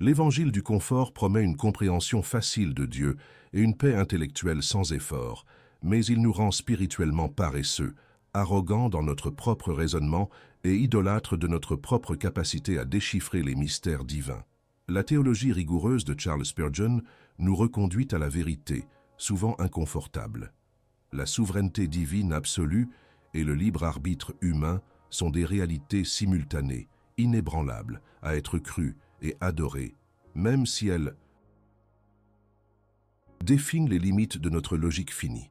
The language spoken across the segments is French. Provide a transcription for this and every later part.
L'évangile du confort promet une compréhension facile de Dieu et une paix intellectuelle sans effort, mais il nous rend spirituellement paresseux, arrogants dans notre propre raisonnement et idolâtres de notre propre capacité à déchiffrer les mystères divins. La théologie rigoureuse de Charles Spurgeon nous reconduit à la vérité, souvent inconfortable. La souveraineté divine absolue et le libre arbitre humain sont des réalités simultanées, inébranlables, à être crues et adorées, même si elles définissent les limites de notre logique finie.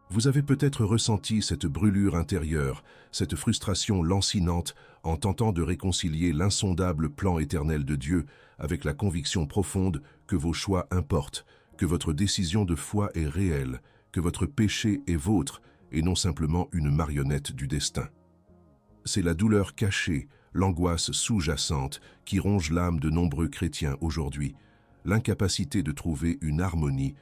Vous avez peut-être ressenti cette brûlure intérieure, cette frustration lancinante en tentant de réconcilier l'insondable plan éternel de Dieu avec la conviction profonde que vos choix importent, que votre décision de foi est réelle, que votre péché est vôtre et non simplement une marionnette du destin. C'est la douleur cachée, l'angoisse sous-jacente qui ronge l'âme de nombreux chrétiens aujourd'hui, l'incapacité de trouver une harmonie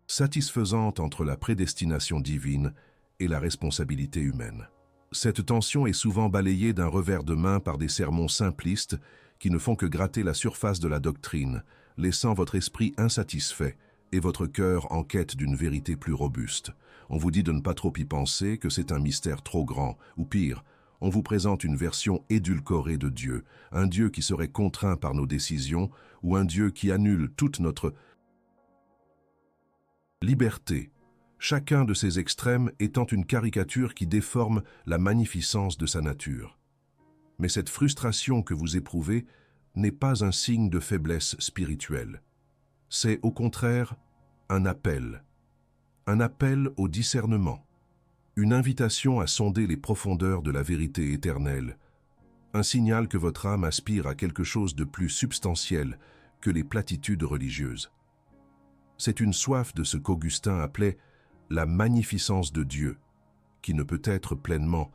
satisfaisante entre la prédestination divine et la responsabilité humaine. Cette tension est souvent balayée d'un revers de main par des sermons simplistes qui ne font que gratter la surface de la doctrine, laissant votre esprit insatisfait et votre cœur en quête d'une vérité plus robuste. On vous dit de ne pas trop y penser, que c'est un mystère trop grand, ou pire, on vous présente une version édulcorée de Dieu, un Dieu qui serait contraint par nos décisions, ou un Dieu qui annule toute notre liberté, chacun de ces extrêmes étant une caricature qui déforme la magnificence de sa nature. Mais cette frustration que vous éprouvez n'est pas un signe de faiblesse spirituelle. C'est au contraire un appel au discernement, une invitation à sonder les profondeurs de la vérité éternelle, un signal que votre âme aspire à quelque chose de plus substantiel que les platitudes religieuses. C'est une soif de ce qu'Augustin appelait la magnificence de Dieu, qui ne peut être pleinement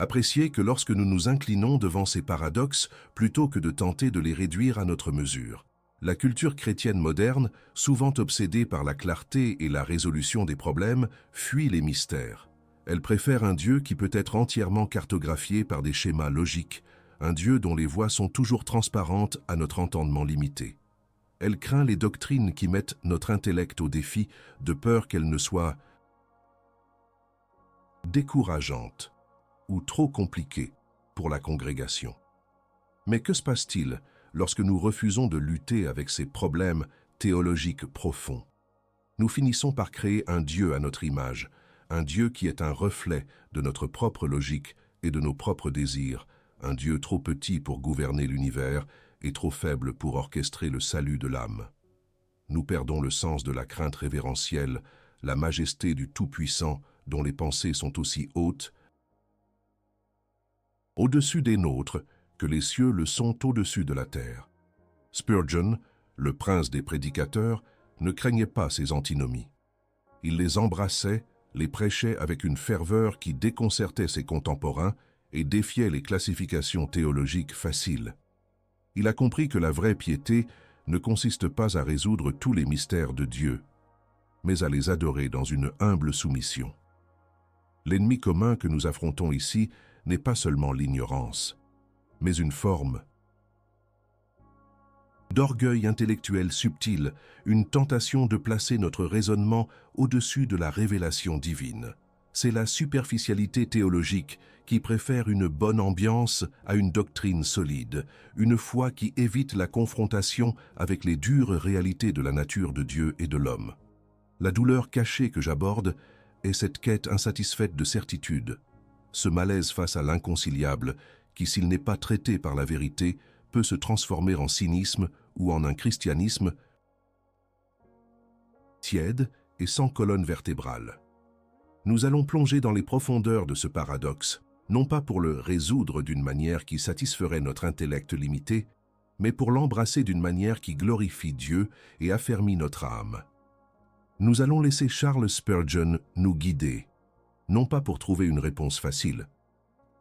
appréciée que lorsque nous nous inclinons devant ces paradoxes plutôt que de tenter de les réduire à notre mesure. La culture chrétienne moderne, souvent obsédée par la clarté et la résolution des problèmes, fuit les mystères. Elle préfère un Dieu qui peut être entièrement cartographié par des schémas logiques, un Dieu dont les voies sont toujours transparentes à notre entendement limité. Elle craint les doctrines qui mettent notre intellect au défi, de peur qu'elles ne soient décourageantes ou trop compliquées pour la congrégation. Mais que se passe-t-il lorsque nous refusons de lutter avec ces problèmes théologiques profonds? Nous finissons par créer un Dieu à notre image, un Dieu qui est un reflet de notre propre logique et de nos propres désirs, un Dieu trop petit pour gouverner l'univers et trop faible pour orchestrer le salut de l'âme. Nous perdons le sens de la crainte révérentielle, la majesté du Tout-Puissant dont les pensées sont aussi hautes au-dessus des nôtres que les cieux le sont au-dessus de la terre. Spurgeon, le prince des prédicateurs, ne craignait pas ces antinomies. Il les embrassait, les prêchait avec une ferveur qui déconcertait ses contemporains et défiait les classifications théologiques faciles. Il a compris que la vraie piété ne consiste pas à résoudre tous les mystères de Dieu, mais à les adorer dans une humble soumission. L'ennemi commun que nous affrontons ici n'est pas seulement l'ignorance, mais une forme d'orgueil intellectuel subtil, une tentation de placer notre raisonnement au-dessus de la révélation divine. C'est la superficialité théologique qui préfère une bonne ambiance à une doctrine solide, une foi qui évite la confrontation avec les dures réalités de la nature de Dieu et de l'homme. La douleur cachée que j'aborde est cette quête insatisfaite de certitude, ce malaise face à l'inconciliable qui, s'il n'est pas traité par la vérité, peut se transformer en cynisme ou en un christianisme tiède et sans colonne vertébrale. Nous allons plonger dans les profondeurs de ce paradoxe, non pas pour le résoudre d'une manière qui satisferait notre intellect limité, mais pour l'embrasser d'une manière qui glorifie Dieu et affermit notre âme. Nous allons laisser Charles Spurgeon nous guider, non pas pour trouver une réponse facile,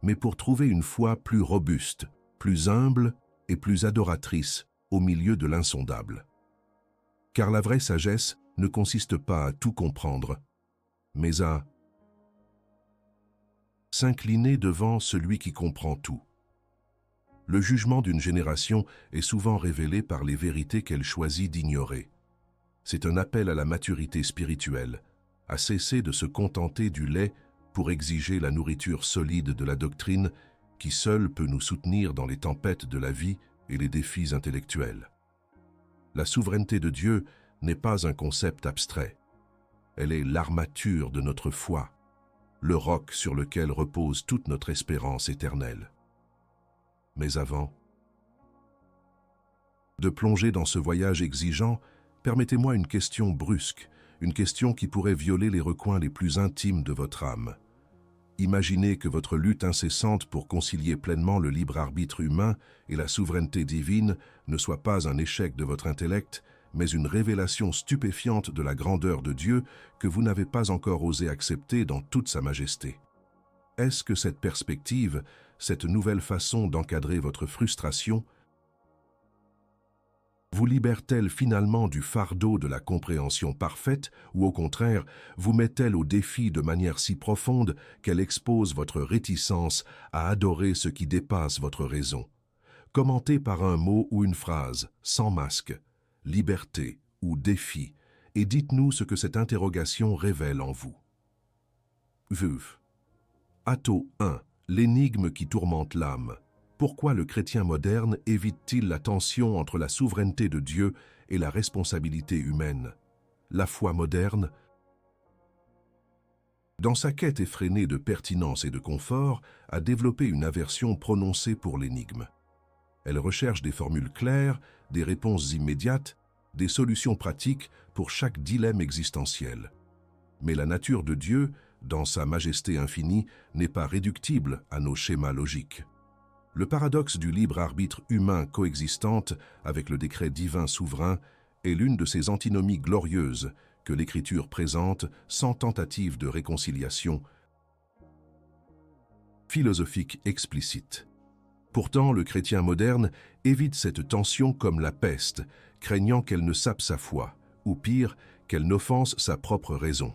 mais pour trouver une foi plus robuste, plus humble et plus adoratrice au milieu de l'insondable. Car la vraie sagesse ne consiste pas à tout comprendre, mais à s'incliner devant celui qui comprend tout. Le jugement d'une génération est souvent révélé par les vérités qu'elle choisit d'ignorer. C'est un appel à la maturité spirituelle, à cesser de se contenter du lait pour exiger la nourriture solide de la doctrine qui seule peut nous soutenir dans les tempêtes de la vie et les défis intellectuels. La souveraineté de Dieu n'est pas un concept abstrait. Elle est l'armature de notre foi, le roc sur lequel repose toute notre espérance éternelle. Mais avant de plonger dans ce voyage exigeant, permettez-moi une question brusque, une question qui pourrait violer les recoins les plus intimes de votre âme. Imaginez que votre lutte incessante pour concilier pleinement le libre arbitre humain et la souveraineté divine ne soit pas un échec de votre intellect, mais une révélation stupéfiante de la grandeur de Dieu que vous n'avez pas encore osé accepter dans toute sa majesté. Est-ce que cette perspective, cette nouvelle façon d'encadrer votre frustration, vous libère-t-elle finalement du fardeau de la compréhension parfaite ou au contraire, vous met-elle au défi de manière si profonde qu'elle expose votre réticence à adorer ce qui dépasse votre raison? Commentez par un mot ou une phrase, sans masque, liberté ou défi, et dites-nous ce que cette interrogation révèle en vous. Veuve. Atto 1. L'énigme qui tourmente l'âme. Pourquoi le chrétien moderne évite-t-il la tension entre la souveraineté de Dieu et la responsabilité humaine? La foi moderne, dans sa quête effrénée de pertinence et de confort, a développé une aversion prononcée pour l'énigme. Elle recherche des formules claires, des réponses immédiates, des solutions pratiques pour chaque dilemme existentiel. Mais la nature de Dieu, dans sa majesté infinie, n'est pas réductible à nos schémas logiques. Le paradoxe du libre arbitre humain coexistante avec le décret divin souverain est l'une de ces antinomies glorieuses que l'Écriture présente sans tentative de réconciliation philosophique explicite. Pourtant, le chrétien moderne évite cette tension comme la peste, craignant qu'elle ne sape sa foi, ou pire, qu'elle n'offense sa propre raison.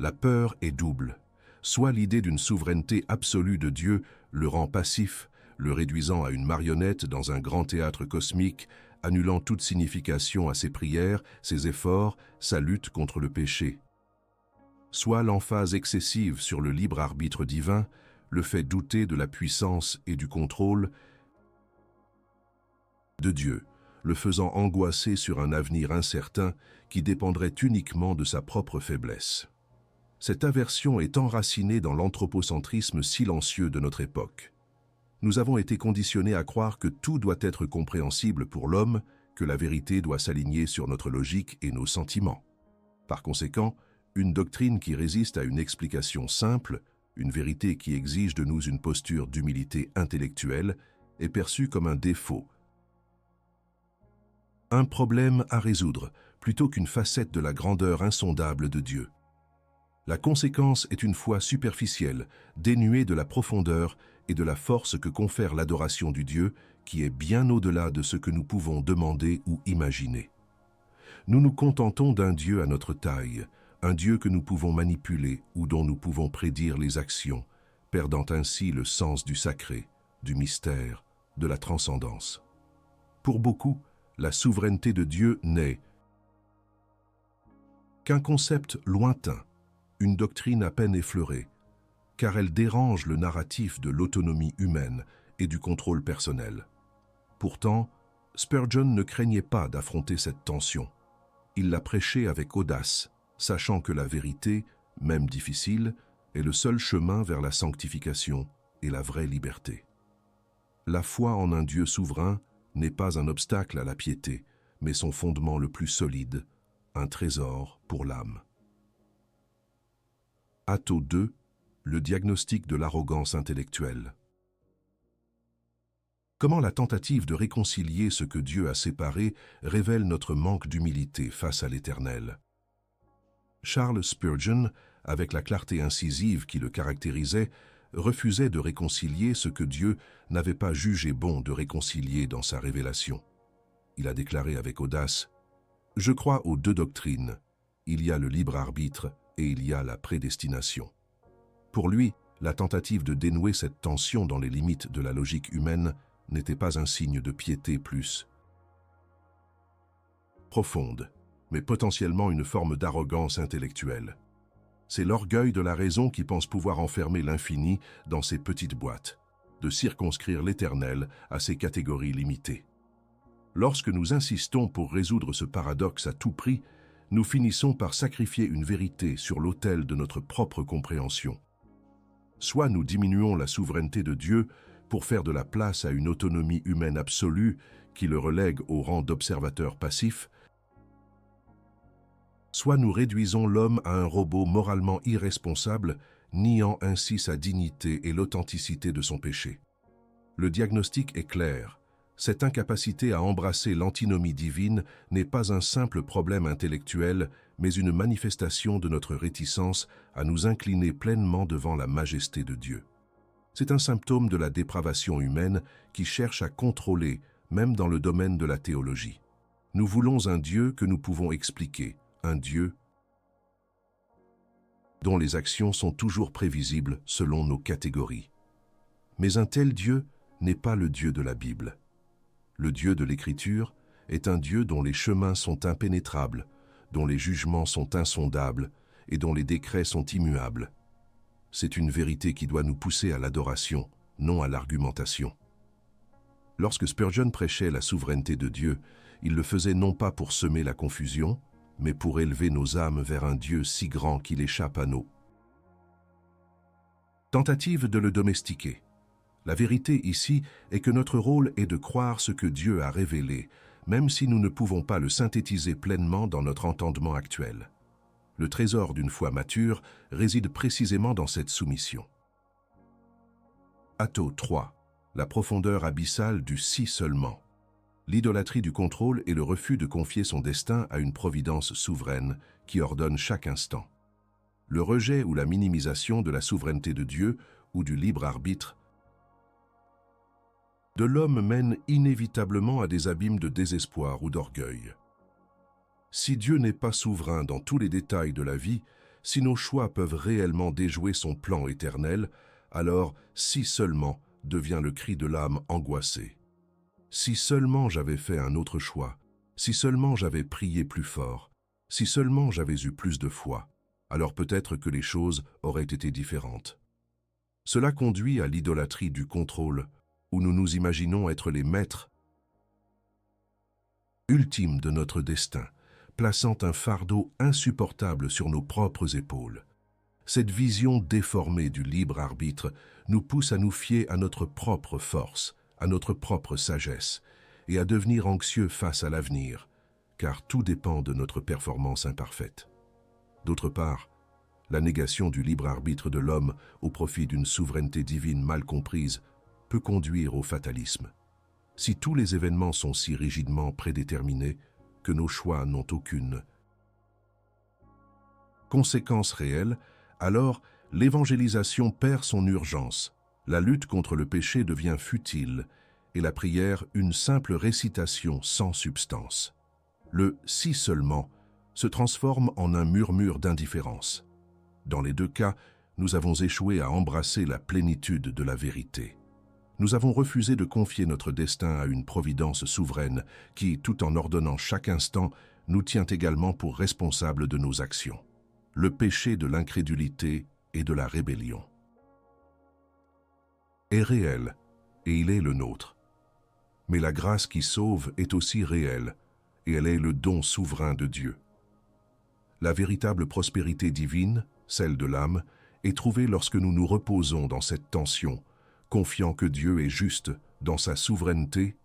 La peur est double. Soit l'idée d'une souveraineté absolue de Dieu le rend passif, le réduisant à une marionnette dans un grand théâtre cosmique, annulant toute signification à ses prières, ses efforts, sa lutte contre le péché. Soit l'emphase excessive sur le libre arbitre divin le fait douter de la puissance et du contrôle de Dieu, le faisant angoisser sur un avenir incertain qui dépendrait uniquement de sa propre faiblesse. Cette aversion est enracinée dans l'anthropocentrisme silencieux de notre époque. Nous avons été conditionnés à croire que tout doit être compréhensible pour l'homme, que la vérité doit s'aligner sur notre logique et nos sentiments. Par conséquent, une doctrine qui résiste à une explication simple, une vérité qui exige de nous une posture d'humilité intellectuelle, est perçue comme un défaut, un problème à résoudre, plutôt qu'une facette de la grandeur insondable de Dieu. La conséquence est une foi superficielle, dénuée de la profondeur et de la force que confère l'adoration du Dieu, qui est bien au-delà de ce que nous pouvons demander ou imaginer. Nous nous contentons d'un Dieu à notre taille, un Dieu que nous pouvons manipuler ou dont nous pouvons prédire les actions, perdant ainsi le sens du sacré, du mystère, de la transcendance. Pour beaucoup, la souveraineté de Dieu n'est qu'un concept lointain, une doctrine à peine effleurée, car elle dérange le narratif de l'autonomie humaine et du contrôle personnel. Pourtant, Spurgeon ne craignait pas d'affronter cette tension. Il l'a prêchée avec audace, sachant que la vérité, même difficile, est le seul chemin vers la sanctification et la vraie liberté. La foi en un Dieu souverain n'est pas un obstacle à la piété, mais son fondement le plus solide, un trésor pour l'âme. Atto 2, le diagnostic de l'arrogance intellectuelle. Comment la tentative de réconcilier ce que Dieu a séparé révèle notre manque d'humilité face à l'Éternel. Charles Spurgeon, avec la clarté incisive qui le caractérisait, refusait de réconcilier ce que Dieu n'avait pas jugé bon de réconcilier dans sa révélation. Il a déclaré avec audace « Je crois aux deux doctrines. Il y a le libre arbitre et il y a la prédestination. » Pour lui, la tentative de dénouer cette tension dans les limites de la logique humaine n'était pas un signe de piété plus profonde, mais potentiellement une forme d'arrogance intellectuelle. C'est l'orgueil de la raison qui pense pouvoir enfermer l'infini dans ses petites boîtes, de circonscrire l'éternel à ses catégories limitées. Lorsque nous insistons pour résoudre ce paradoxe à tout prix, nous finissons par sacrifier une vérité sur l'autel de notre propre compréhension. Soit nous diminuons la souveraineté de Dieu pour faire de la place à une autonomie humaine absolue qui le relègue au rang d'observateur passif, soit nous réduisons l'homme à un robot moralement irresponsable, niant ainsi sa dignité et l'authenticité de son péché. Le diagnostic est clair. Cette incapacité à embrasser l'antinomie divine n'est pas un simple problème intellectuel, mais une manifestation de notre réticence à nous incliner pleinement devant la majesté de Dieu. C'est un symptôme de la dépravation humaine qui cherche à contrôler, même dans le domaine de la théologie. Nous voulons un Dieu que nous pouvons expliquer, un Dieu dont les actions sont toujours prévisibles selon nos catégories. Mais un tel Dieu n'est pas le Dieu de la Bible. Le Dieu de l'Écriture est un Dieu dont les chemins sont impénétrables, dont les jugements sont insondables et dont les décrets sont immuables. C'est une vérité qui doit nous pousser à l'adoration, non à l'argumentation. Lorsque Spurgeon prêchait la souveraineté de Dieu, il le faisait non pas pour semer la confusion, mais pour élever nos âmes vers un Dieu si grand qu'il échappe à nos tentatives de le domestiquer. La vérité ici est que notre rôle est de croire ce que Dieu a révélé, même si nous ne pouvons pas le synthétiser pleinement dans notre entendement actuel. Le trésor d'une foi mature réside précisément dans cette soumission. Atto 3. La profondeur abyssale du si seulement. L'idolâtrie du contrôle et le refus de confier son destin à une providence souveraine qui ordonne chaque instant. Le rejet ou la minimisation de la souveraineté de Dieu ou du libre arbitre de l'homme mène inévitablement à des abîmes de désespoir ou d'orgueil. Si Dieu n'est pas souverain dans tous les détails de la vie, si nos choix peuvent réellement déjouer son plan éternel, alors si seulement devient le cri de l'âme angoissée. Si seulement j'avais fait un autre choix, si seulement j'avais prié plus fort, si seulement j'avais eu plus de foi, alors peut-être que les choses auraient été différentes. Cela conduit à l'idolâtrie du contrôle, où nous nous imaginons être les maîtres ultimes de notre destin, plaçant un fardeau insupportable sur nos propres épaules. Cette vision déformée du libre arbitre nous pousse à nous fier à notre propre force, à notre propre sagesse, et à devenir anxieux face à l'avenir, car tout dépend de notre performance imparfaite. D'autre part, la négation du libre arbitre de l'homme au profit d'une souveraineté divine mal comprise peut conduire au fatalisme. Si tous les événements sont si rigidement prédéterminés que nos choix n'ont aucune conséquence réelle, alors l'évangélisation perd son urgence, la lutte contre le péché devient futile et la prière une simple récitation sans substance. Le « si seulement » se transforme en un murmure d'indifférence. Dans les deux cas, nous avons échoué à embrasser la plénitude de la vérité. Nous avons refusé de confier notre destin à une providence souveraine qui, tout en ordonnant chaque instant, nous tient également pour responsables de nos actions. Le péché de l'incrédulité et de la rébellion est réel, et il est le nôtre. Mais la grâce qui sauve est aussi réelle, et elle est le don souverain de Dieu. La véritable prospérité divine, celle de l'âme, est trouvée lorsque nous nous reposons dans cette tension, confiant que Dieu est juste dans sa souveraineté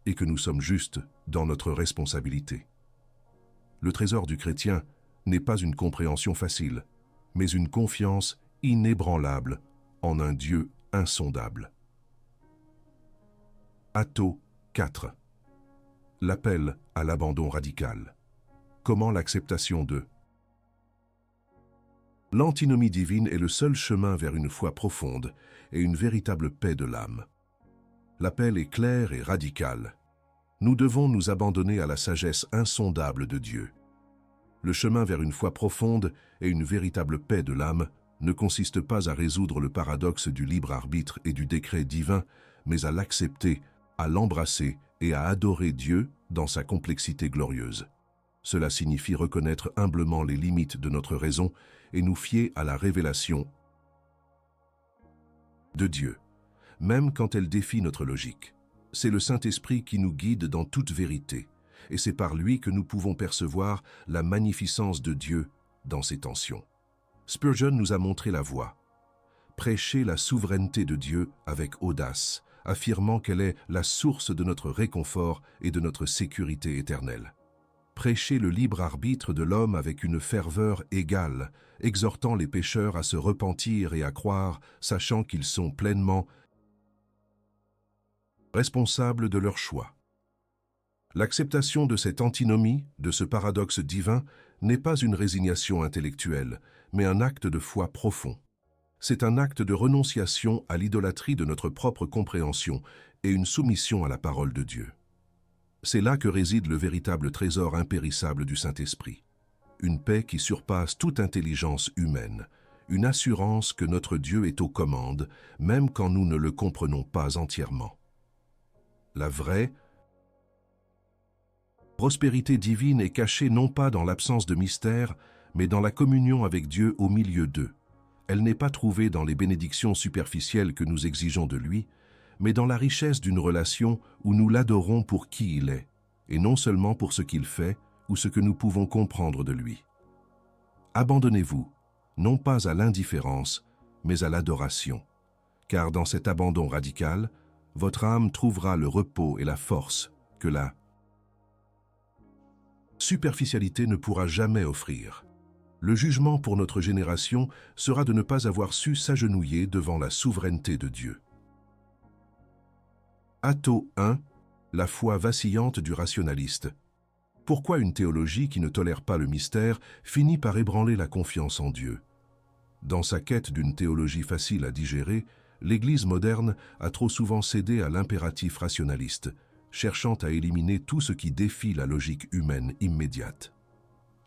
et que nous sommes justes dans notre responsabilité. Le trésor du chrétien n'est pas une compréhension facile, mais une confiance inébranlable en un Dieu insondable. Atto 4. L'appel à l'abandon radical. Comment l'acceptation de l'antinomie divine est le seul chemin vers une foi profonde et une véritable paix de l'âme. L'appel est clair et radical. Nous devons nous abandonner à la sagesse insondable de Dieu. Le chemin vers une foi profonde et une véritable paix de l'âme ne consiste pas à résoudre le paradoxe du libre arbitre et du décret divin, mais à l'accepter à l'embrasser et à adorer Dieu dans sa complexité glorieuse. Cela signifie reconnaître humblement les limites de notre raison et nous fier à la révélation de Dieu, même quand elle défie notre logique. C'est le Saint-Esprit qui nous guide dans toute vérité, et c'est par lui que nous pouvons percevoir la magnificence de Dieu dans ses tensions. Spurgeon nous a montré la voie. Prêcher la souveraineté de Dieu avec audace, affirmant qu'elle est la source de notre réconfort et de notre sécurité éternelle. Prêcher le libre arbitre de l'homme avec une ferveur égale, exhortant les pécheurs à se repentir et à croire, sachant qu'ils sont pleinement responsables de leur choix. L'acceptation de cette antinomie, de ce paradoxe divin, n'est pas une résignation intellectuelle, mais un acte de foi profond. C'est un acte de renonciation à l'idolâtrie de notre propre compréhension et une soumission à la parole de Dieu. C'est là que réside le véritable trésor impérissable du Saint-Esprit. Une paix qui surpasse toute intelligence humaine, une assurance que notre Dieu est aux commandes, même quand nous ne le comprenons pas entièrement. La vraie prospérité divine est cachée non pas dans l'absence de mystère, mais dans la communion avec Dieu au milieu d'eux. Elle n'est pas trouvée dans les bénédictions superficielles que nous exigeons de lui, mais dans la richesse d'une relation où nous l'adorons pour qui il est, et non seulement pour ce qu'il fait ou ce que nous pouvons comprendre de lui. Abandonnez-vous, non pas à l'indifférence, mais à l'adoration, car dans cet abandon radical, votre âme trouvera le repos et la force que la superficialité ne pourra jamais offrir. Le jugement pour notre génération sera de ne pas avoir su s'agenouiller devant la souveraineté de Dieu. Atto 1. La foi vacillante du rationaliste. Pourquoi une théologie qui ne tolère pas le mystère finit par ébranler la confiance en Dieu? Dans sa quête d'une théologie facile à digérer, l'Église moderne a trop souvent cédé à l'impératif rationaliste, cherchant à éliminer tout ce qui défie la logique humaine immédiate.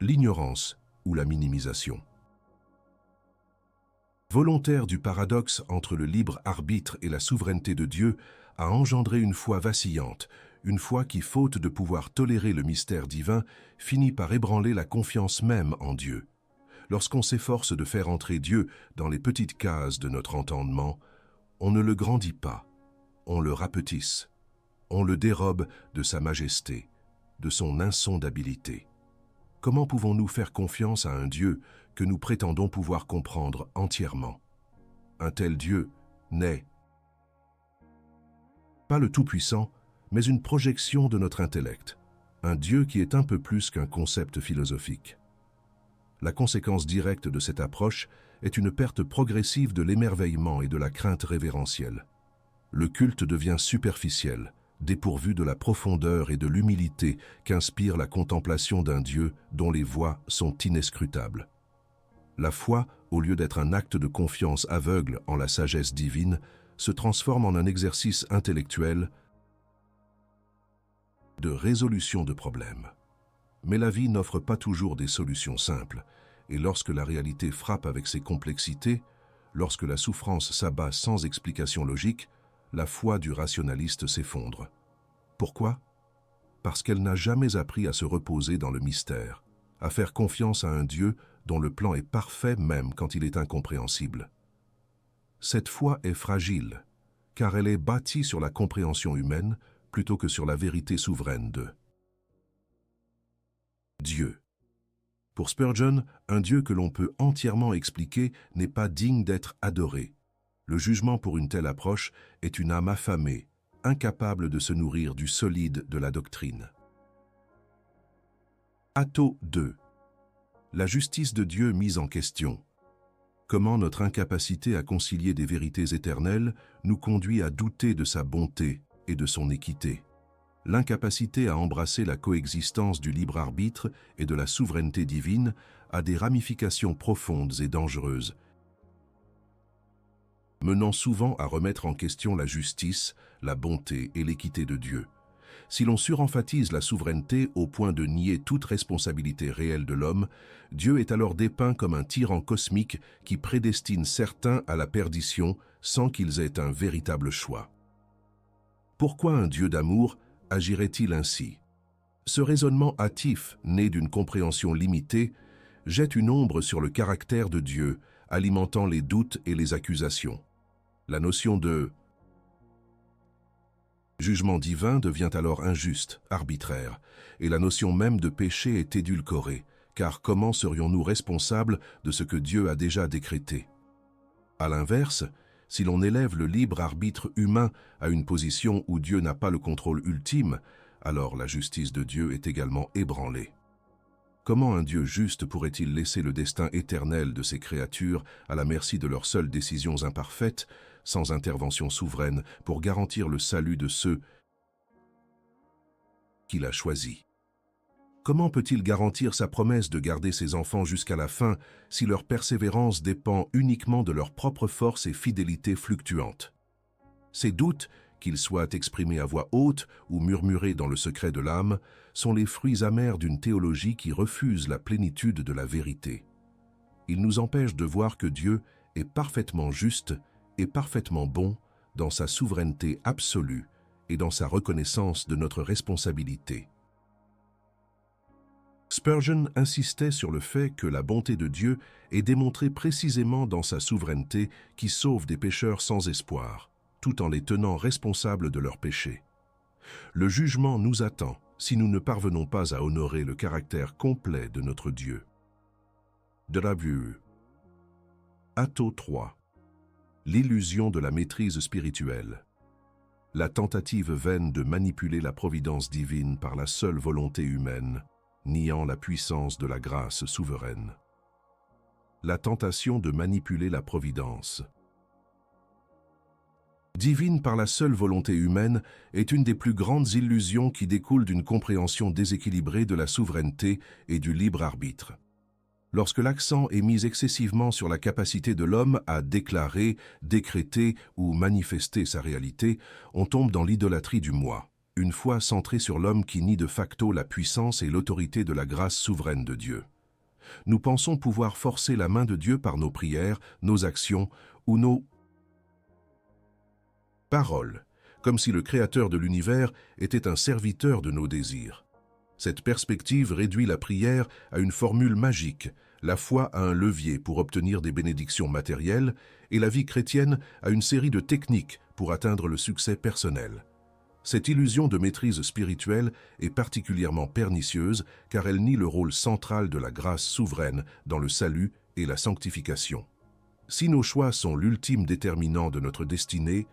L'ignorance ou la minimisation. Volontaire du paradoxe entre le libre arbitre et la souveraineté de Dieu, a engendré une foi vacillante, une foi qui, faute de pouvoir tolérer le mystère divin, finit par ébranler la confiance même en Dieu. Lorsqu'on s'efforce de faire entrer Dieu dans les petites cases de notre entendement, on ne le grandit pas, on le rapetisse, on le dérobe de sa majesté, de son insondabilité. Comment pouvons-nous faire confiance à un Dieu que nous prétendons pouvoir comprendre entièrement? Un tel Dieu n'est pas le Tout-Puissant, mais une projection de notre intellect, un Dieu qui est un peu plus qu'un concept philosophique. La conséquence directe de cette approche est une perte progressive de l'émerveillement et de la crainte révérentielle. Le culte devient superficiel, dépourvu de la profondeur et de l'humilité qu'inspire la contemplation d'un Dieu dont les voies sont inescrutables. La foi, au lieu d'être un acte de confiance aveugle en la sagesse divine, se transforme en un exercice intellectuel de résolution de problèmes. Mais la vie n'offre pas toujours des solutions simples, et lorsque la réalité frappe avec ses complexités, lorsque la souffrance s'abat sans explication logique, la foi du rationaliste s'effondre. Pourquoi? Parce qu'elle n'a jamais appris à se reposer dans le mystère, à faire confiance à un Dieu dont le plan est parfait même quand il est incompréhensible. Cette foi est fragile, car elle est bâtie sur la compréhension humaine plutôt que sur la vérité souveraine de Dieu. Pour Spurgeon, un Dieu que l'on peut entièrement expliquer n'est pas digne d'être adoré. Le jugement pour une telle approche est une âme affamée, incapable de se nourrir du solide de la doctrine. Atto 2. La justice de Dieu mise en question. Comment notre incapacité à concilier des vérités éternelles nous conduit à douter de sa bonté et de son équité. L'incapacité à embrasser la coexistence du libre arbitre et de la souveraineté divine a des ramifications profondes et dangereuses, menant souvent à remettre en question la justice, la bonté et l'équité de Dieu. Si l'on surenfatise la souveraineté au point de nier toute responsabilité réelle de l'homme, Dieu est alors dépeint comme un tyran cosmique qui prédestine certains à la perdition sans qu'ils aient un véritable choix. Pourquoi un Dieu d'amour agirait-il ainsi? Ce raisonnement hâtif, né d'une compréhension limitée, jette une ombre sur le caractère de Dieu, alimentant les doutes et les accusations. La notion de jugement divin devient alors injuste, arbitraire, et la notion même de péché est édulcorée, car comment serions-nous responsables de ce que Dieu a déjà décrété? À l'inverse, si l'on élève le libre arbitre humain à une position où Dieu n'a pas le contrôle ultime, alors la justice de Dieu est également ébranlée. Comment un Dieu juste pourrait-il laisser le destin éternel de ses créatures à la merci de leurs seules décisions imparfaites, sans intervention souveraine, pour garantir le salut de ceux qu'il a choisis? Comment peut-il garantir sa promesse de garder ses enfants jusqu'à la fin si leur persévérance dépend uniquement de leur propre force et fidélité fluctuante? Ces doutes, qu'ils soient exprimés à voix haute ou murmurés dans le secret de l'âme, sont les fruits amers d'une théologie qui refuse la plénitude de la vérité. Ils nous empêchent de voir que Dieu est parfaitement juste et parfaitement bon dans sa souveraineté absolue et dans sa reconnaissance de notre responsabilité. Spurgeon insistait sur le fait que la bonté de Dieu est démontrée précisément dans sa souveraineté qui sauve des pécheurs sans espoir, tout en les tenant responsables de leurs péchés. Le jugement nous attend si nous ne parvenons pas à honorer le caractère complet de notre Dieu. De la vue. Atto 3. L'illusion de la maîtrise spirituelle. La tentative vaine de manipuler la providence divine par la seule volonté humaine, niant la puissance de la grâce souveraine. La tentation de manipuler la providence divine par la seule volonté humaine est une des plus grandes illusions qui découlent d'une compréhension déséquilibrée de la souveraineté et du libre arbitre. Lorsque l'accent est mis excessivement sur la capacité de l'homme à déclarer, décréter ou manifester sa réalité, on tombe dans l'idolâtrie du moi, une foi centrée sur l'homme qui nie de facto la puissance et l'autorité de la grâce souveraine de Dieu. Nous pensons pouvoir forcer la main de Dieu par nos prières, nos actions ou nos paroles, comme si le Créateur de l'univers était un serviteur de nos désirs. Cette perspective réduit la prière à une formule magique, la foi à un levier pour obtenir des bénédictions matérielles et la vie chrétienne à une série de techniques pour atteindre le succès personnel. Cette illusion de maîtrise spirituelle est particulièrement pernicieuse car elle nie le rôle central de la grâce souveraine dans le salut et la sanctification. Si nos choix sont l'ultime déterminant de notre destinée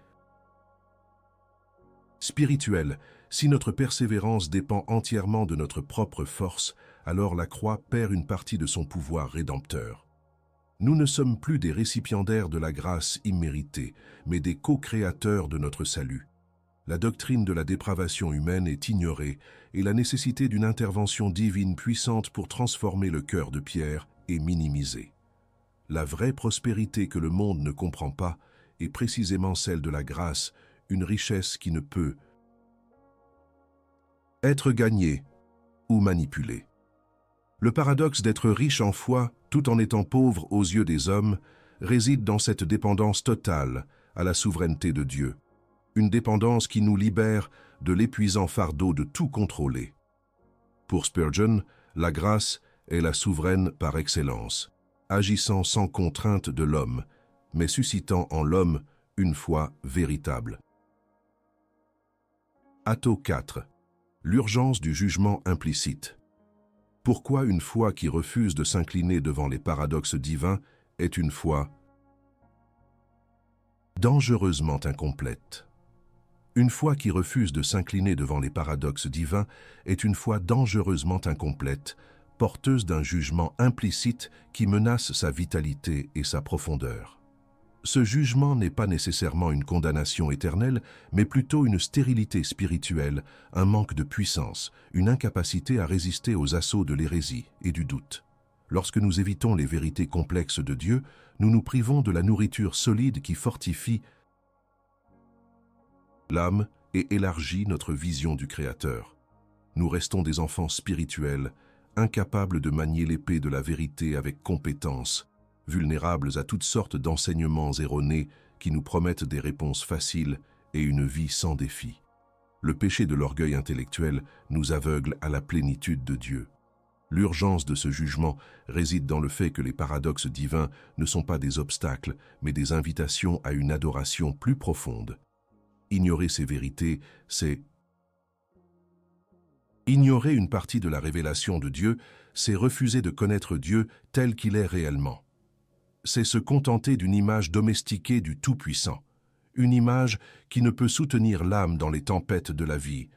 spirituelle, si notre persévérance dépend entièrement de notre propre force, alors la croix perd une partie de son pouvoir rédempteur. Nous ne sommes plus des récipiendaires de la grâce imméritée, mais des co-créateurs de notre salut. La doctrine de la dépravation humaine est ignorée et la nécessité d'une intervention divine puissante pour transformer le cœur de Pierre est minimisée. La vraie prospérité que le monde ne comprend pas est précisément celle de la grâce, une richesse qui ne peut être gagnée ou manipulée. Le paradoxe d'être riche en foi tout en étant pauvre aux yeux des hommes réside dans cette dépendance totale à la souveraineté de Dieu, une dépendance qui nous libère de l'épuisant fardeau de tout contrôler. Pour Spurgeon, la grâce est la souveraine par excellence, agissant sans contrainte de l'homme, mais suscitant en l'homme une foi véritable. Atto 4. L'urgence du jugement implicite. Pourquoi une foi qui refuse de s'incliner devant les paradoxes divins est une foi dangereusement incomplète? Une foi qui refuse de s'incliner devant les paradoxes divins est une foi dangereusement incomplète, porteuse d'un jugement implicite qui menace sa vitalité et sa profondeur. Ce jugement n'est pas nécessairement une condamnation éternelle, mais plutôt une stérilité spirituelle, un manque de puissance, une incapacité à résister aux assauts de l'hérésie et du doute. Lorsque nous évitons les vérités complexes de Dieu, nous nous privons de la nourriture solide qui fortifie l'âme et élargit notre vision du Créateur. Nous restons des enfants spirituels, incapables de manier l'épée de la vérité avec compétence, vulnérables à toutes sortes d'enseignements erronés qui nous promettent des réponses faciles et une vie sans défi. Le péché de l'orgueil intellectuel nous aveugle à la plénitude de Dieu. L'urgence de ce jugement réside dans le fait que les paradoxes divins ne sont pas des obstacles, mais des invitations à une adoration plus profonde. Ignorer ces vérités, c'est ignorer une partie de la révélation de Dieu, c'est refuser de connaître Dieu tel qu'il est réellement. C'est se contenter d'une image domestiquée du Tout-Puissant, une image qui ne peut soutenir l'âme dans les tempêtes de la vie,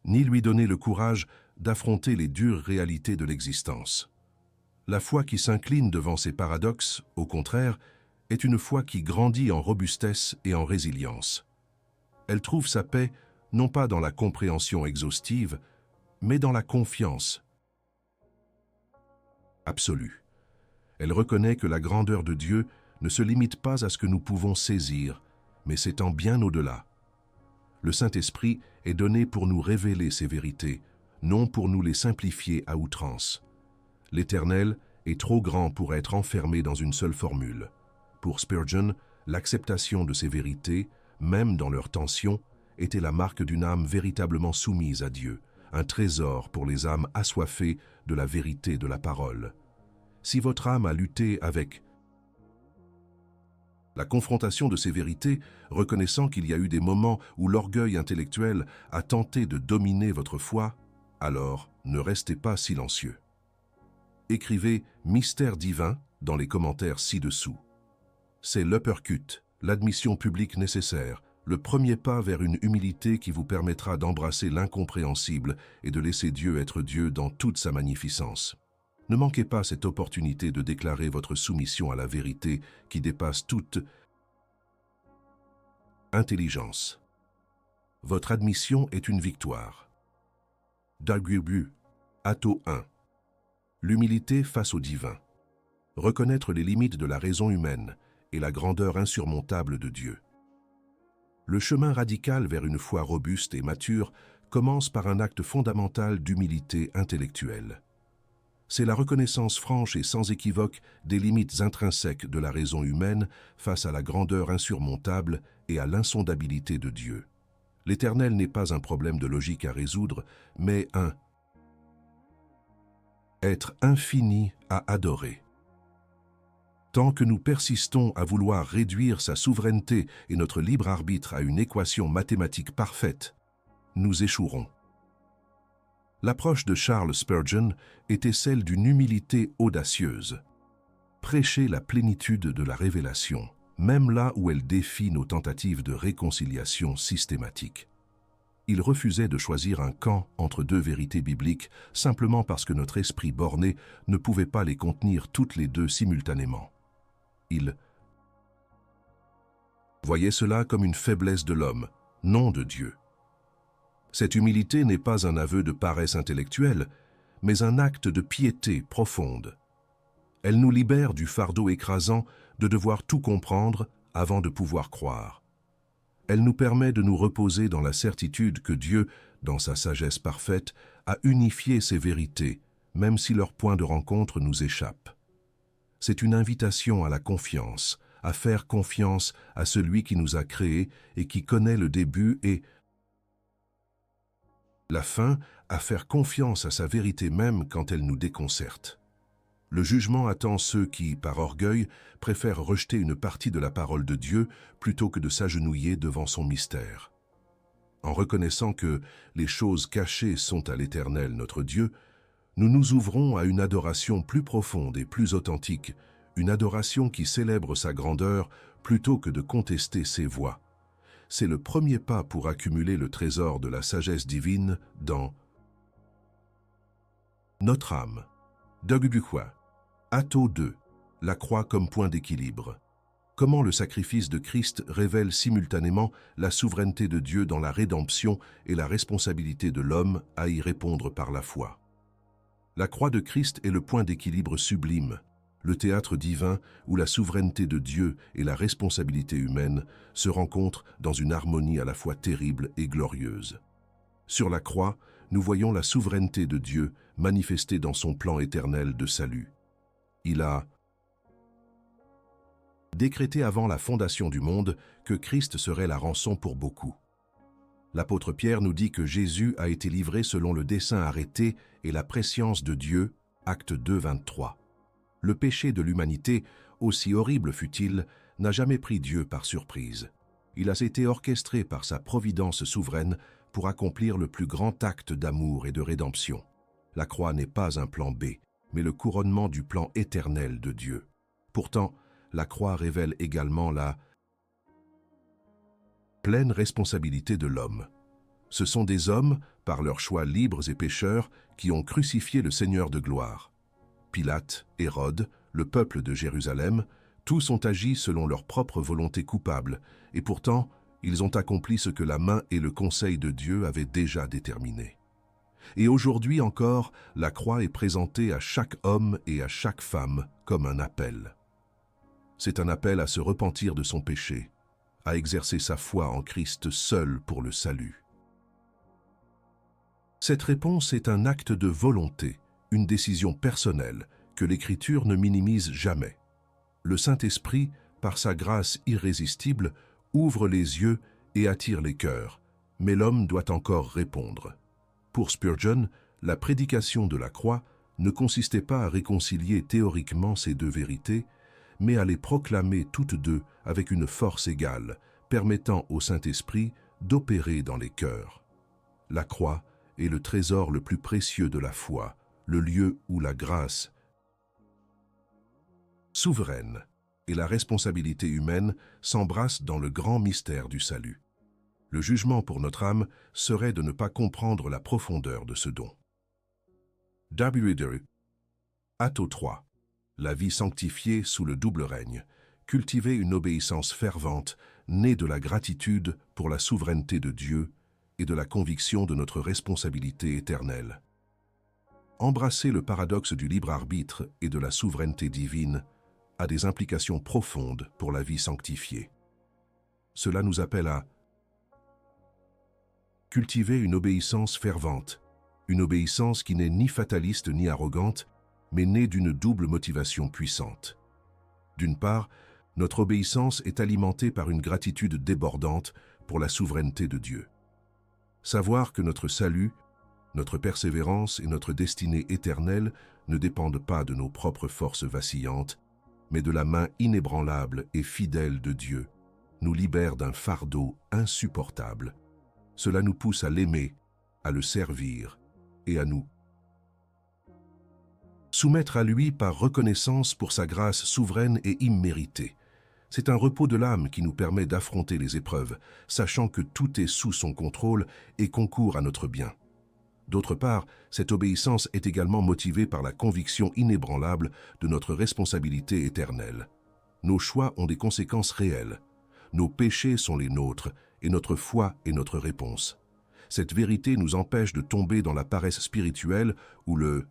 ni lui donner le courage d'affronter les dures réalités de l'existence. La foi qui s'incline devant ces paradoxes, au contraire, est une foi qui grandit en robustesse et en résilience. Elle trouve sa paix non pas dans la compréhension exhaustive, mais dans la confiance absolue. Elle reconnaît que la grandeur de Dieu ne se limite pas à ce que nous pouvons saisir, mais s'étend bien au-delà. Le Saint-Esprit est donné pour nous révéler ces vérités, non pour nous les simplifier à outrance. L'Éternel est trop grand pour être enfermé dans une seule formule. Pour Spurgeon, l'acceptation de ces vérités, même dans leur tension, était la marque d'une âme véritablement soumise à Dieu, un trésor pour les âmes assoiffées de la vérité de la parole. Si votre âme a lutté avec la confrontation de ces vérités, reconnaissant qu'il y a eu des moments où l'orgueil intellectuel a tenté de dominer votre foi, alors ne restez pas silencieux. Écrivez « Mystère divin » dans les commentaires ci-dessous. C'est l'uppercut, l'admission publique nécessaire, le premier pas vers une humilité qui vous permettra d'embrasser l'incompréhensible et de laisser Dieu être Dieu dans toute sa magnificence. Ne manquez pas cette opportunité de déclarer votre soumission à la vérité qui dépasse toute intelligence. Votre admission est une victoire. Dagubu, Atto 1. L'humilité face au divin. Reconnaître les limites de la raison humaine et la grandeur insurmontable de Dieu. Le chemin radical vers une foi robuste et mature commence par un acte fondamental d'humilité intellectuelle. C'est la reconnaissance franche et sans équivoque des limites intrinsèques de la raison humaine face à la grandeur insurmontable et à l'insondabilité de Dieu. L'Éternel n'est pas un problème de logique à résoudre, mais un être infini à adorer. Tant que nous persistons à vouloir réduire sa souveraineté et notre libre arbitre à une équation mathématique parfaite, nous échouerons. L'approche de Charles Spurgeon était celle d'une humilité audacieuse. Prêcher la plénitude de la révélation, même là où elle défie nos tentatives de réconciliation systématique. Il refusait de choisir un camp entre deux vérités bibliques simplement parce que notre esprit borné ne pouvait pas les contenir toutes les deux simultanément. Il voyait cela comme une faiblesse de l'homme, non de Dieu. Cette humilité n'est pas un aveu de paresse intellectuelle, mais un acte de piété profonde. Elle nous libère du fardeau écrasant de devoir tout comprendre avant de pouvoir croire. Elle nous permet de nous reposer dans la certitude que Dieu, dans sa sagesse parfaite, a unifié ces vérités, même si leur point de rencontre nous échappe. C'est une invitation à la confiance, à faire confiance à celui qui nous a créés et qui connaît le début et la fin, à faire confiance à sa vérité même quand elle nous déconcerte. Le jugement attend ceux qui, par orgueil, préfèrent rejeter une partie de la parole de Dieu plutôt que de s'agenouiller devant son mystère. En reconnaissant que les choses cachées sont à l'Éternel notre Dieu, nous nous ouvrons à une adoration plus profonde et plus authentique, une adoration qui célèbre sa grandeur plutôt que de contester ses voies. C'est le premier pas pour accumuler le trésor de la sagesse divine dans notre âme. Dogubukwa. Atto 2. La croix comme point d'équilibre. Comment le sacrifice de Christ révèle simultanément la souveraineté de Dieu dans la rédemption et la responsabilité de l'homme à y répondre par la foi. La croix de Christ est le point d'équilibre sublime, le théâtre divin où la souveraineté de Dieu et la responsabilité humaine se rencontrent dans une harmonie à la fois terrible et glorieuse. Sur la croix, nous voyons la souveraineté de Dieu manifestée dans son plan éternel de salut. Il a décrété avant la fondation du monde que Christ serait la rançon pour beaucoup. L'apôtre Pierre nous dit que Jésus a été livré selon le dessein arrêté et la prescience de Dieu, Acte 2, 23. Le péché de l'humanité, aussi horrible fût-il, n'a jamais pris Dieu par surprise. Il a été orchestré par sa providence souveraine pour accomplir le plus grand acte d'amour et de rédemption. La croix n'est pas un plan B, mais le couronnement du plan éternel de Dieu. Pourtant, la croix révèle également la pleine responsabilité de l'homme. Ce sont des hommes, par leurs choix libres et pécheurs, qui ont crucifié le Seigneur de gloire. Pilate, Hérode, le peuple de Jérusalem, tous ont agi selon leur propre volonté coupable, et pourtant, ils ont accompli ce que la main et le conseil de Dieu avaient déjà déterminé. Et aujourd'hui encore, la croix est présentée à chaque homme et à chaque femme comme un appel. C'est un appel à se repentir de son péché, à exercer sa foi en Christ seul pour le salut. Cette réponse est un acte de volonté, une décision personnelle que l'Écriture ne minimise jamais. Le Saint-Esprit, par sa grâce irrésistible, ouvre les yeux et attire les cœurs, mais l'homme doit encore répondre. Pour Spurgeon, la prédication de la croix ne consistait pas à réconcilier théoriquement ces deux vérités, mais à les proclamer toutes deux avec une force égale, permettant au Saint-Esprit d'opérer dans les cœurs. La croix est le trésor le plus précieux de la foi, le lieu où la grâce souveraine et la responsabilité humaine s'embrassent dans le grand mystère du salut. Le jugement pour notre âme serait de ne pas comprendre la profondeur de ce don. W. Atto 3. La vie sanctifiée sous le double règne. Cultiver une obéissance fervente, née de la gratitude pour la souveraineté de Dieu et de la conviction de notre responsabilité éternelle. Embrasser le paradoxe du libre arbitre et de la souveraineté divine a des implications profondes pour la vie sanctifiée. Cela nous appelle à cultiver une obéissance fervente, une obéissance qui n'est ni fataliste ni arrogante, mais née d'une double motivation puissante. D'une part, notre obéissance est alimentée par une gratitude débordante pour la souveraineté de Dieu. Savoir que notre salut, notre persévérance et notre destinée éternelle ne dépendent pas de nos propres forces vacillantes, mais de la main inébranlable et fidèle de Dieu, nous libère d'un fardeau insupportable. Cela nous pousse à l'aimer, à le servir et à nous soumettre à lui par reconnaissance pour sa grâce souveraine et imméritée. C'est un repos de l'âme qui nous permet d'affronter les épreuves, sachant que tout est sous son contrôle et concourt à notre bien. D'autre part, cette obéissance est également motivée par la conviction inébranlable de notre responsabilité éternelle. Nos choix ont des conséquences réelles. Nos péchés sont les nôtres et notre foi est notre réponse. Cette vérité nous empêche de tomber dans la paresse spirituelle ou le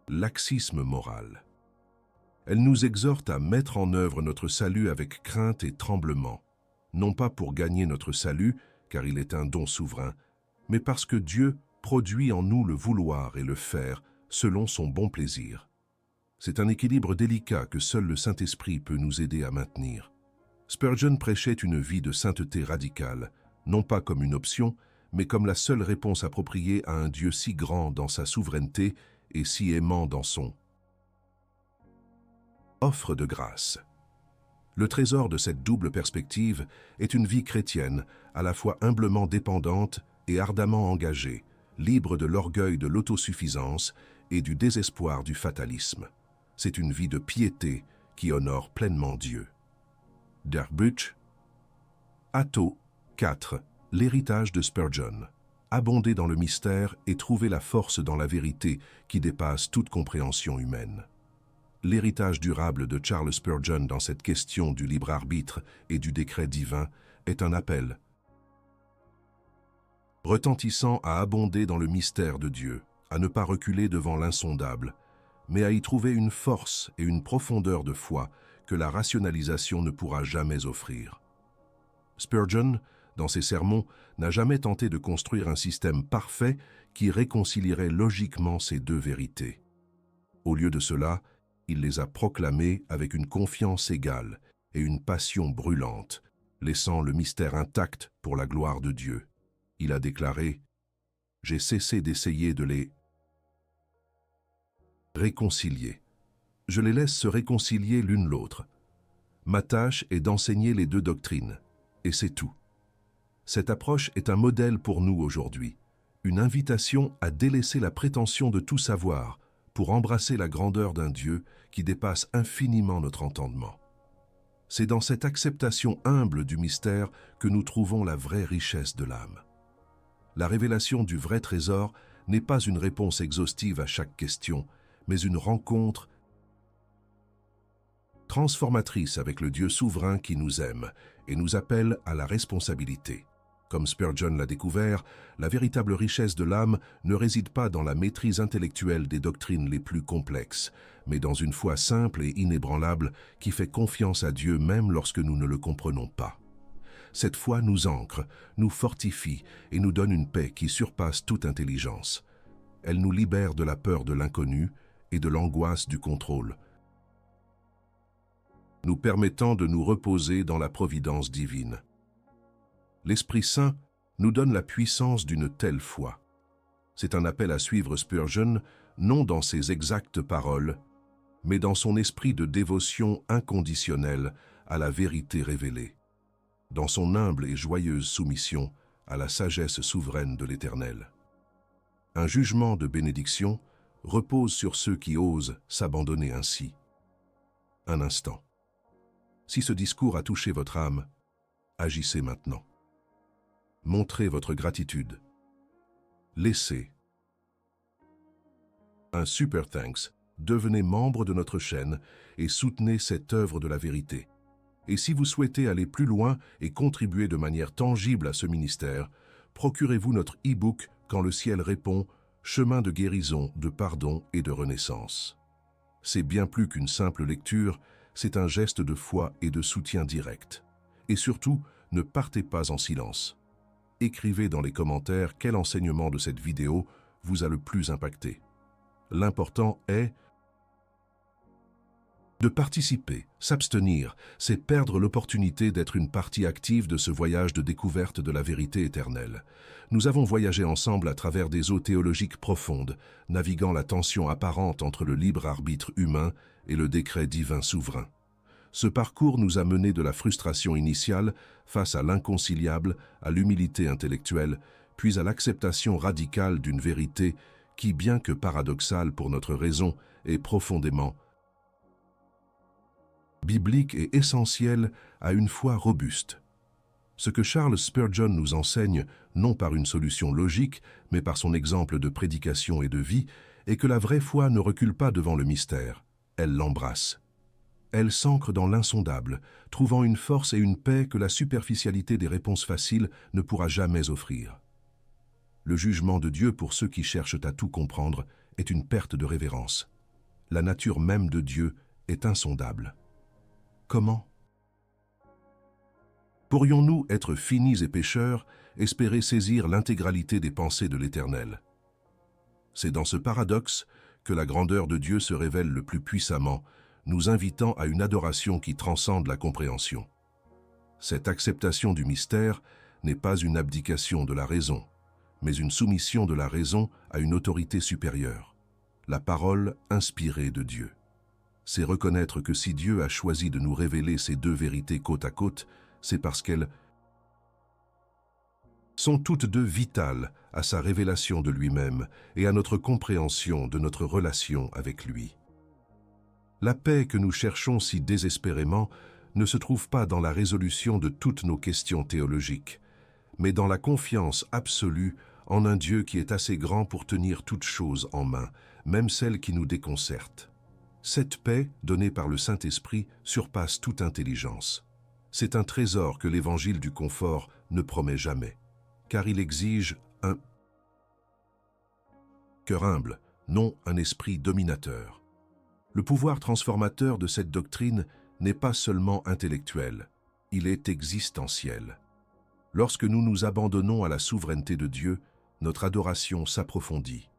laxisme moral. Elle nous exhorte à mettre en œuvre notre salut avec crainte et tremblement, non pas pour gagner notre salut, car il est un don souverain, mais parce que Dieu produit en nous le vouloir et le faire selon son bon plaisir. C'est un équilibre délicat que seul le Saint-Esprit peut nous aider à maintenir. Spurgeon prêchait une vie de sainteté radicale, non pas comme une option, mais comme la seule réponse appropriée à un Dieu si grand dans sa souveraineté et si aimant dans son offre de grâce. Le trésor de cette double perspective est une vie chrétienne, à la fois humblement dépendante et ardemment engagée, libre de l'orgueil de l'autosuffisance et du désespoir du fatalisme. C'est une vie de piété qui honore pleinement Dieu. Der Buch, Atto 4, l'héritage de Spurgeon. Abonder dans le mystère et trouver la force dans la vérité qui dépasse toute compréhension humaine. L'héritage durable de Charles Spurgeon dans cette question du libre arbitre et du décret divin est un appel retentissant à abonder dans le mystère de Dieu, à ne pas reculer devant l'insondable, mais à y trouver une force et une profondeur de foi que la rationalisation ne pourra jamais offrir. Spurgeon, dans ses sermons, n'a jamais tenté de construire un système parfait qui réconcilierait logiquement ces deux vérités. Au lieu de cela, il les a proclamées avec une confiance égale et une passion brûlante, laissant le mystère intact pour la gloire de Dieu. Il a déclaré « J'ai cessé d'essayer de les réconcilier. Je les laisse se réconcilier l'une l'autre. Ma tâche est d'enseigner les deux doctrines, et c'est tout. » Cette approche est un modèle pour nous aujourd'hui, une invitation à délaisser la prétention de tout savoir pour embrasser la grandeur d'un Dieu qui dépasse infiniment notre entendement. C'est dans cette acceptation humble du mystère que nous trouvons la vraie richesse de l'âme. La révélation du vrai trésor n'est pas une réponse exhaustive à chaque question, mais une rencontre transformatrice avec le Dieu souverain qui nous aime et nous appelle à la responsabilité. Comme Spurgeon l'a découvert, la véritable richesse de l'âme ne réside pas dans la maîtrise intellectuelle des doctrines les plus complexes, mais dans une foi simple et inébranlable qui fait confiance à Dieu même lorsque nous ne le comprenons pas. Cette foi nous ancre, nous fortifie et nous donne une paix qui surpasse toute intelligence. Elle nous libère de la peur de l'inconnu et de l'angoisse du contrôle, nous permettant de nous reposer dans la providence divine. L'Esprit Saint nous donne la puissance d'une telle foi. C'est un appel à suivre Spurgeon, non dans ses exactes paroles, mais dans son esprit de dévotion inconditionnelle à la vérité révélée, dans son humble et joyeuse soumission à la sagesse souveraine de l'Éternel. Un jugement de bénédiction repose sur ceux qui osent s'abandonner ainsi. Un instant. Si ce discours a touché votre âme, agissez maintenant. Montrez votre gratitude. Laissez un super thanks, devenez membre de notre chaîne et soutenez cette œuvre de la vérité. Et si vous souhaitez aller plus loin et contribuer de manière tangible à ce ministère, procurez-vous notre e-book « Quand le ciel répond », chemin de guérison, de pardon et de renaissance. C'est bien plus qu'une simple lecture, c'est un geste de foi et de soutien direct. Et surtout, ne partez pas en silence. Écrivez dans les commentaires quel enseignement de cette vidéo vous a le plus impacté. L'important est de participer, s'abstenir, c'est perdre l'opportunité d'être une partie active de ce voyage de découverte de la vérité éternelle. Nous avons voyagé ensemble à travers des eaux théologiques profondes, naviguant la tension apparente entre le libre arbitre humain et le décret divin souverain. Ce parcours nous a menés de la frustration initiale face à l'inconciliable, à l'humilité intellectuelle, puis à l'acceptation radicale d'une vérité qui, bien que paradoxale pour notre raison, est profondément biblique et essentielle à une foi robuste. Ce que Charles Spurgeon nous enseigne, non par une solution logique, mais par son exemple de prédication et de vie, est que la vraie foi ne recule pas devant le mystère, elle l'embrasse. Elle s'ancre dans l'insondable, trouvant une force et une paix que la superficialité des réponses faciles ne pourra jamais offrir. Le jugement de Dieu pour ceux qui cherchent à tout comprendre est une perte de révérence. La nature même de Dieu est insondable. Comment pourrions-nous être finis et pécheurs, espérer saisir l'intégralité des pensées de l'Éternel? C'est dans ce paradoxe que la grandeur de Dieu se révèle le plus puissamment, nous invitant à une adoration qui transcende la compréhension. Cette acceptation du mystère n'est pas une abdication de la raison, mais une soumission de la raison à une autorité supérieure, la parole inspirée de Dieu. C'est reconnaître que si Dieu a choisi de nous révéler ces deux vérités côte à côte, c'est parce qu'elles sont toutes deux vitales à sa révélation de lui-même et à notre compréhension de notre relation avec lui. La paix que nous cherchons si désespérément ne se trouve pas dans la résolution de toutes nos questions théologiques, mais dans la confiance absolue en un Dieu qui est assez grand pour tenir toutes choses en main, même celles qui nous déconcertent. Cette paix, donnée par le Saint-Esprit, surpasse toute intelligence. C'est un trésor que l'évangile du confort ne promet jamais, car il exige un cœur humble, non un esprit dominateur. Le pouvoir transformateur de cette doctrine n'est pas seulement intellectuel, il est existentiel. Lorsque nous nous abandonnons à la souveraineté de Dieu, notre adoration s'approfondit.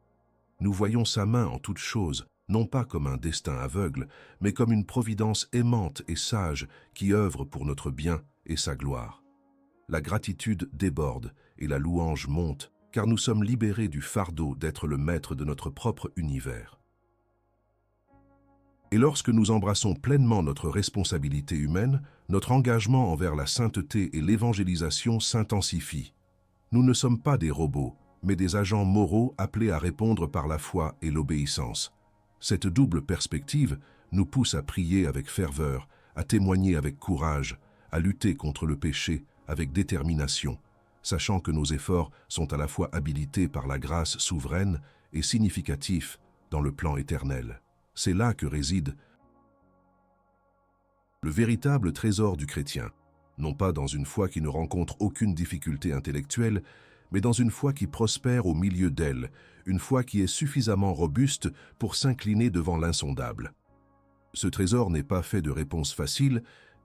Nous voyons sa main en toutes choses, non pas comme un destin aveugle, mais comme une providence aimante et sage qui œuvre pour notre bien et sa gloire. La gratitude déborde et la louange monte, car nous sommes libérés du fardeau d'être le maître de notre propre univers. Et lorsque nous embrassons pleinement notre responsabilité humaine, notre engagement envers la sainteté et l'évangélisation s'intensifie. Nous ne sommes pas des robots, mais des agents moraux appelés à répondre par la foi et l'obéissance. Cette double perspective nous pousse à prier avec ferveur, à témoigner avec courage, à lutter contre le péché avec détermination, sachant que nos efforts sont à la fois habilités par la grâce souveraine et significatifs dans le plan éternel. C'est là que réside le véritable trésor du chrétien, non pas dans une foi qui ne rencontre aucune difficulté intellectuelle, mais dans une foi qui prospère au milieu d'elle, une foi qui est suffisamment robuste pour s'incliner devant l'insondable. Ce trésor n'est pas fait de réponses faciles,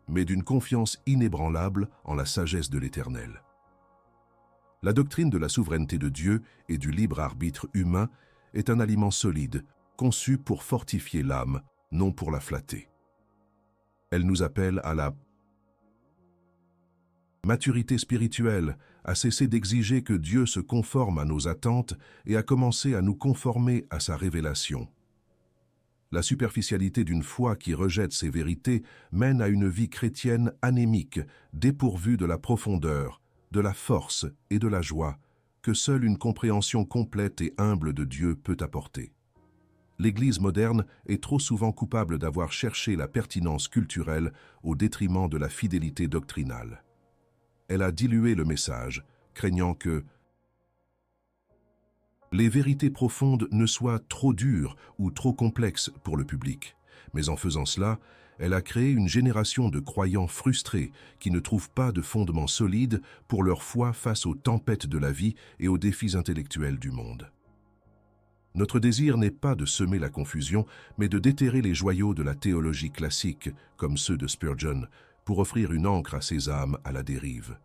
mais d'une confiance inébranlable en la sagesse de l'Éternel. La doctrine de la souveraineté de Dieu et du libre arbitre humain est un aliment solide, conçu pour fortifier l'âme, non pour la flatter. Elle nous appelle à la maturité spirituelle, à cesser d'exiger que Dieu se conforme à nos attentes et à commencer à nous conformer à sa révélation. La superficialité d'une foi qui rejette ces vérités mène à une vie chrétienne anémique, dépourvue de la profondeur, de la force et de la joie que seule une compréhension complète et humble de Dieu peut apporter. L'Église moderne est trop souvent coupable d'avoir cherché la pertinence culturelle au détriment de la fidélité doctrinale. Elle a dilué le message, craignant que les vérités profondes ne soient trop dures ou trop complexes pour le public. Mais en faisant cela, elle a créé une génération de croyants frustrés qui ne trouvent pas de fondement solide pour leur foi face aux tempêtes de la vie et aux défis intellectuels du monde. Notre désir n'est pas de semer la confusion, mais de déterrer les joyaux de la théologie classique, comme ceux de Spurgeon, pour offrir une ancre à ces âmes à la dérive.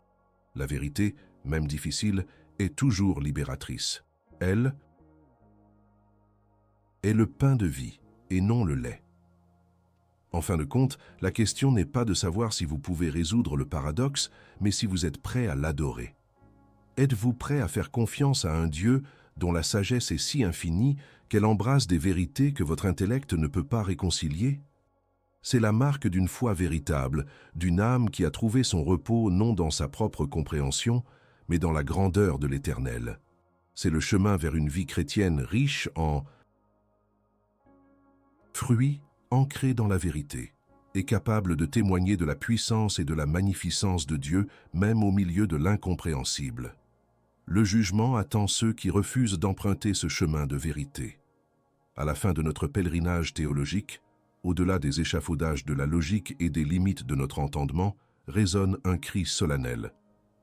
La vérité, même difficile, est toujours libératrice. Elle est le pain de vie et non le lait. En fin de compte, la question n'est pas de savoir si vous pouvez résoudre le paradoxe, mais si vous êtes prêt à l'adorer. Êtes-vous prêt à faire confiance à un Dieu dont la sagesse est si infinie qu'elle embrasse des vérités que votre intellect ne peut pas réconcilier? C'est la marque d'une foi véritable, d'une âme qui a trouvé son repos non dans sa propre compréhension, mais dans la grandeur de l'Éternel. C'est le chemin vers une vie chrétienne riche en fruits ancrés dans la vérité et capable de témoigner de la puissance et de la magnificence de Dieu, même au milieu de l'incompréhensible. Le jugement attend ceux qui refusent d'emprunter ce chemin de vérité. À la fin de notre pèlerinage théologique, au-delà des échafaudages de la logique et des limites de notre entendement, résonne un cri solennel,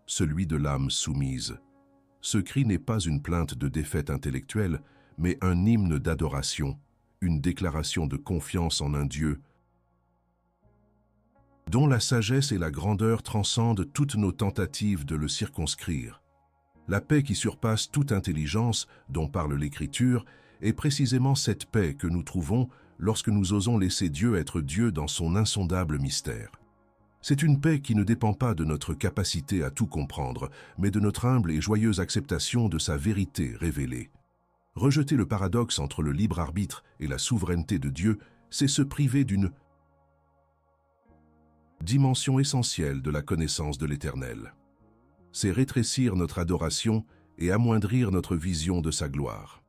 celui de l'âme soumise. Ce cri n'est pas une plainte de défaite intellectuelle, mais un hymne d'adoration, une déclaration de confiance en un Dieu dont la sagesse et la grandeur transcendent toutes nos tentatives de le circonscrire. La paix qui surpasse toute intelligence, dont parle l'Écriture, est précisément cette paix que nous trouvons lorsque nous osons laisser Dieu être Dieu dans son insondable mystère. C'est une paix qui ne dépend pas de notre capacité à tout comprendre, mais de notre humble et joyeuse acceptation de sa vérité révélée. Rejeter le paradoxe entre le libre arbitre et la souveraineté de Dieu, c'est se priver d'une dimension essentielle de la connaissance de l'Éternel. C'est rétrécir notre adoration et amoindrir notre vision de sa gloire.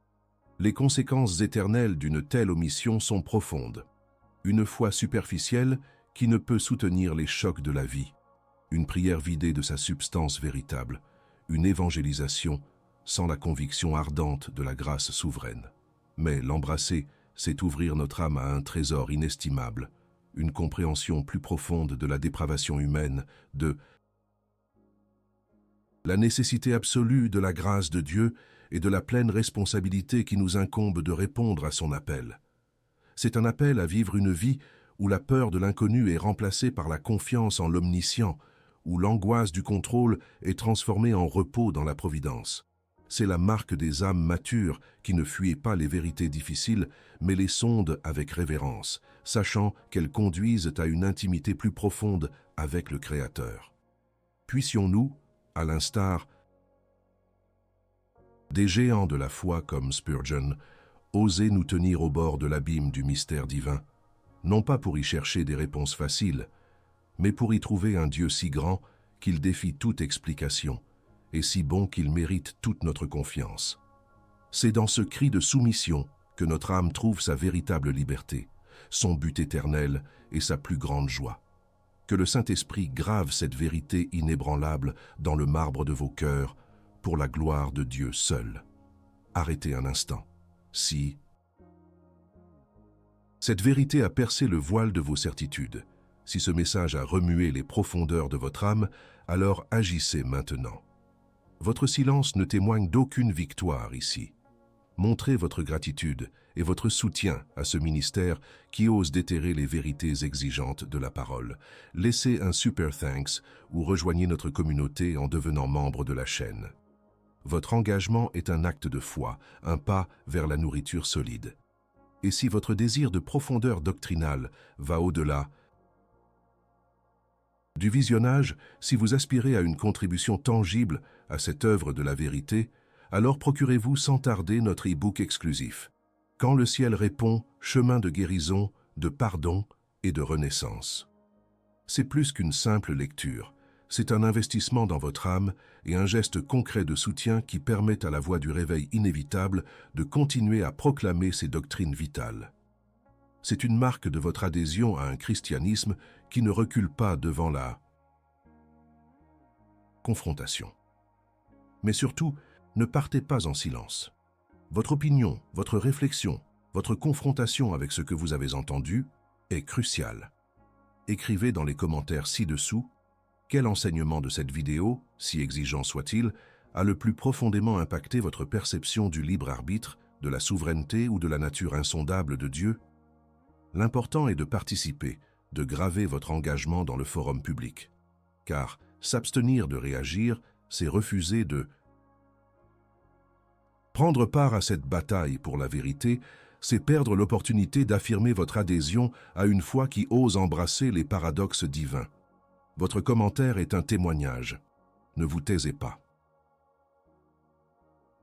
Les conséquences éternelles d'une telle omission sont profondes. Une foi superficielle qui ne peut soutenir les chocs de la vie, une prière vidée de sa substance véritable, une évangélisation sans la conviction ardente de la grâce souveraine. Mais l'embrasser, c'est ouvrir notre âme à un trésor inestimable, une compréhension plus profonde de la dépravation humaine, de la nécessité absolue de la grâce de Dieu et de la pleine responsabilité qui nous incombe de répondre à son appel. C'est un appel à vivre une vie où la peur de l'inconnu est remplacée par la confiance en l'omniscient, où l'angoisse du contrôle est transformée en repos dans la providence. c'est la marque des âmes matures qui ne fuient pas les vérités difficiles, mais les sondent avec révérence, sachant qu'elles conduisent à une intimité plus profonde avec le Créateur. Puissions-nous, à l'instar des géants de la foi comme Spurgeon, oser nous tenir au bord de l'abîme du mystère divin, non pas pour y chercher des réponses faciles, mais pour y trouver un Dieu si grand qu'il défie toute explication, et si bon qu'il mérite toute notre confiance. C'est dans ce cri de soumission que notre âme trouve sa véritable liberté, son but éternel et sa plus grande joie. Que le Saint-Esprit grave cette vérité inébranlable dans le marbre de vos cœurs, pour la gloire de Dieu seul. Arrêtez un instant. Si cette vérité a percé le voile de vos certitudes, si ce message a remué les profondeurs de votre âme, alors agissez maintenant. Votre silence ne témoigne d'aucune victoire ici. Montrez votre gratitude et votre soutien à ce ministère qui ose déterrer les vérités exigeantes de la parole. Laissez un super thanks ou rejoignez notre communauté en devenant membre de la chaîne. Votre engagement est un acte de foi, un pas vers la nourriture solide. Et si votre désir de profondeur doctrinale va au-delà du visionnage, si vous aspirez à une contribution tangible à cette œuvre de la vérité, alors procurez-vous sans tarder notre e-book exclusif. Quand le ciel répond, chemin de guérison, de pardon et de renaissance. C'est plus qu'une simple lecture. C'est un investissement dans votre âme et un geste concret de soutien qui permet à la voix du réveil inévitable de continuer à proclamer ses doctrines vitales. C'est une marque de votre adhésion à un christianisme qui ne recule pas devant la confrontation. Mais surtout, ne partez pas en silence. Votre opinion, votre réflexion, votre confrontation avec ce que vous avez entendu est cruciale. Écrivez dans les commentaires ci-dessous quel enseignement de cette vidéo, si exigeant soit-il, a le plus profondément impacté votre perception du libre arbitre, de la souveraineté ou de la nature insondable de Dieu. L'important est de participer, de graver votre engagement dans le forum public. Car s'abstenir de réagir, c'est refuser de prendre part à cette bataille pour la vérité, c'est perdre l'opportunité d'affirmer votre adhésion à une foi qui ose embrasser les paradoxes divins. Votre commentaire est un témoignage. Ne vous taisez pas.